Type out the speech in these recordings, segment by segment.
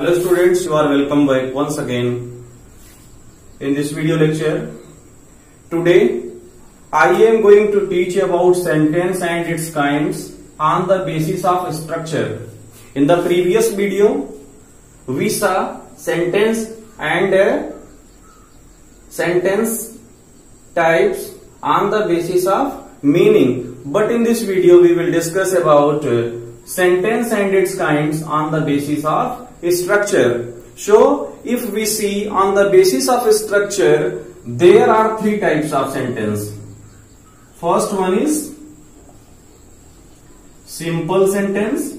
Hello students, you are welcome back once again in this video lecture. Today I am going to teach about sentence and its kinds on the basis of structure. In the previous video we saw sentence and sentence types on the basis of meaning, but in this video we will discuss about sentence and its kinds on the basis of structure. So if we see on the basis of structure, there are three types of sentence. First one is simple sentence.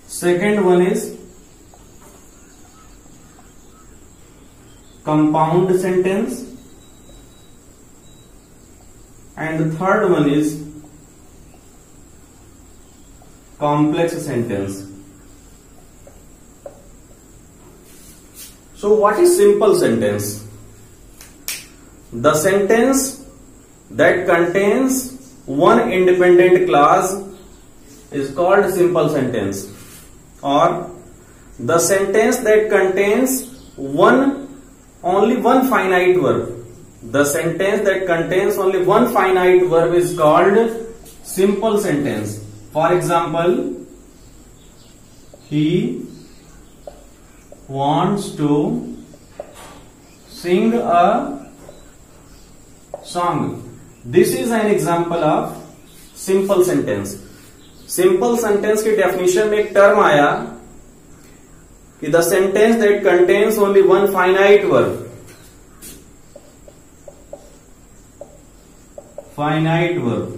Second one is compound sentence. And the third one is complex sentence. So what is simple sentence? The sentence that contains one independent clause is called simple sentence, or the sentence that contains only one finite verb. The sentence that contains only one finite verb is called simple sentence. For example, he wants to sing a song. This is an example of simple sentence. Simple sentence की definition में एक term आया कि the sentence that contains only one finite verb. Finite verb.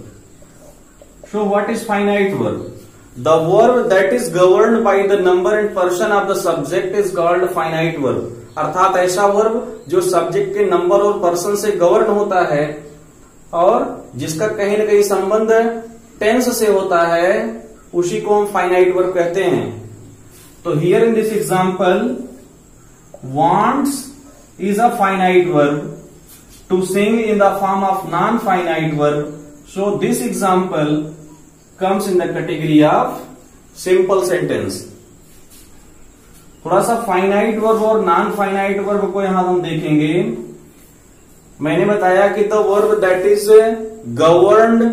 So what is finite verb? The verb that is governed by the number and person of the subject is called finite verb. अर्थात ऐसा verb जो subject के number और person से govern होता है और जिसका कहीं न कहीं संबंध टेंस से होता है, उसी को हम फाइनाइट वर्ब कहते हैं. तो here in this example, wants is a finite verb, to sing in the form of non finite verb. So this example comes in the category of simple sentence. थोड़ा सा फाइनाइट वर्ब और non finite verb को यहां हम देखेंगे. मैंने बताया कि the verb that is governed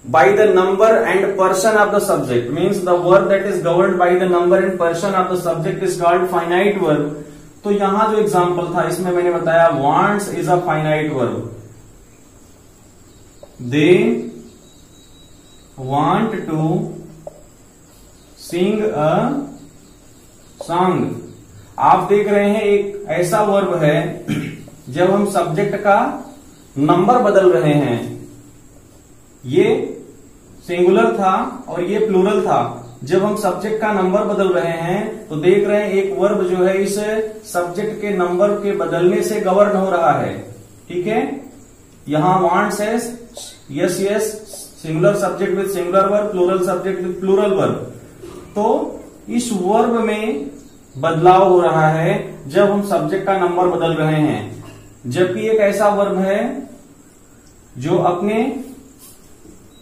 by the number and person of the subject means the verb that is governed by the number and person of the subject is called finite verb. तो यहां जो example था इसमें मैंने बताया wants is a finite verb. They want to sing a song. आप देख रहे हैं एक ऐसा वर्ब है जब हम सब्जेक्ट का नंबर बदल रहे हैं. ये सिंगुलर था और ये प्लूरल था. जब हम सब्जेक्ट का नंबर बदल रहे हैं तो देख रहे हैं एक वर्ब जो है इस सब्जेक्ट के नंबर के बदलने से गवर्न हो रहा है. ठीक है, यहां वांट्स है yes yes, singular subject with singular verb, plural subject with plural verb. तो इस वर्ब में बदलाव हो रहा है जब हम सब्जेक्ट का नंबर बदल रहे हैं. जबकि एक ऐसा वर्ब है जो अपने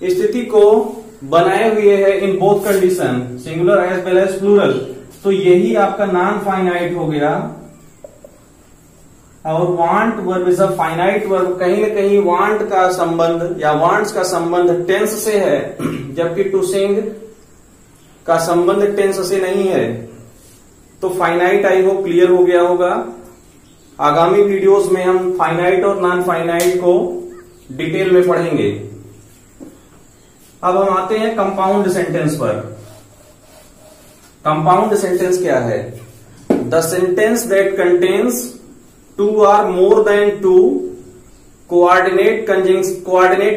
स्थिति को बनाए हुए है in both condition, singular as well as plural. तो यही आपका नॉन फाइनाइट हो गया. और want verb is a finite verb. कहीं न कहीं वांट का संबंध या वांट्स का संबंध टेंस से है, जबकि टू सिंग का संबंध टेंस से नहीं है. तो फाइनाइट आई होप क्लियर हो गया होगा. आगामी वीडियोस में हम फाइनाइट और नॉन फाइनाइट को डिटेल में पढ़ेंगे. अब हम आते हैं कंपाउंड सेंटेंस पर. कंपाउंड सेंटेंस क्या है? The sentence that contains two or more than two coordinate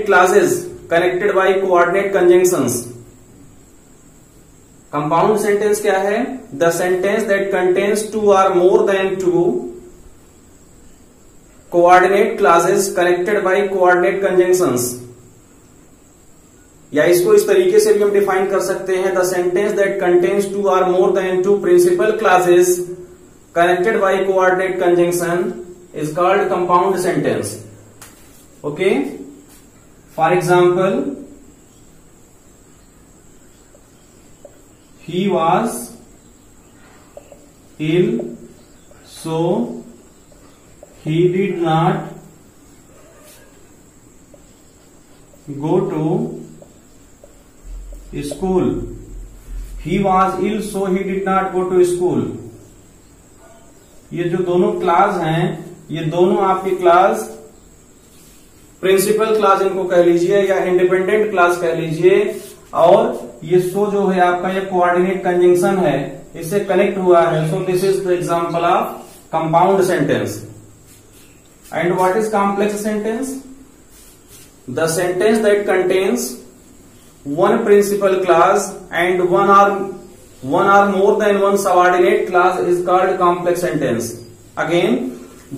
clauses connected by coordinate conjunctions. Compound sentence क्या है? The sentence that contains two or more than two coordinate clauses connected by coordinate conjunctions. या इसको इस तरीके से भी हम define कर सकते हैं. The sentence that contains two or more than two principal clauses connected by coordinate conjunction is called compound sentence. Okay, for example, he was ill, so he did not go to school. He was ill, so he did not go to school. ये जो दोनों class हैं, ये दोनों आपकी class principal class इनको कह लीजिए या इंडिपेंडेंट क्लास कह लीजिए, और ये सो जो है आपका ये कोऑर्डिनेट कंजंक्शन है, इससे कनेक्ट हुआ है. So this is the example of compound sentence. And what is complex sentence? The sentence that contains one principal class and one or more than one subordinate class is called complex sentence. Again,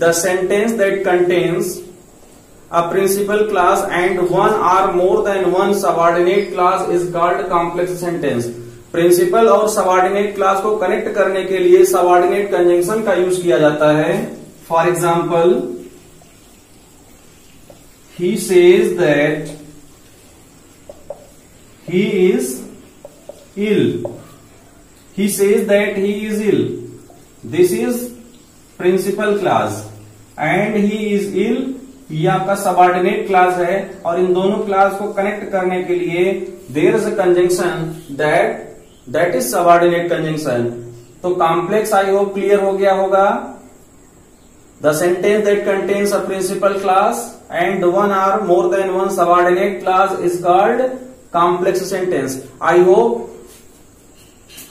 the sentence that contains a principal class and one or more than one subordinate class is called complex sentence. Principal और subordinate clause को connect करने के लिए subordinate conjunction का use किया जाता है. For example, he says that he is ill. He says that he is ill. This is principal class and he is ill. ये आपका सबऑर्डिनेट क्लास है, और इन दोनों क्लास को कनेक्ट करने के लिए there is a conjunction that is subordinate conjunction. तो कॉम्प्लेक्स आई होप क्लियर हो गया होगा. The sentence that contains a principal clause and one or more than one subordinate clause is called complex sentence. I hope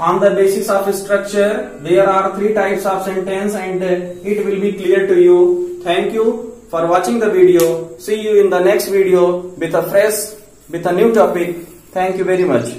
on the basis of structure there are 3 types of sentence and it will be clear to you. Thank you for watching the video. See you in the next video with a new topic. Thank you very much.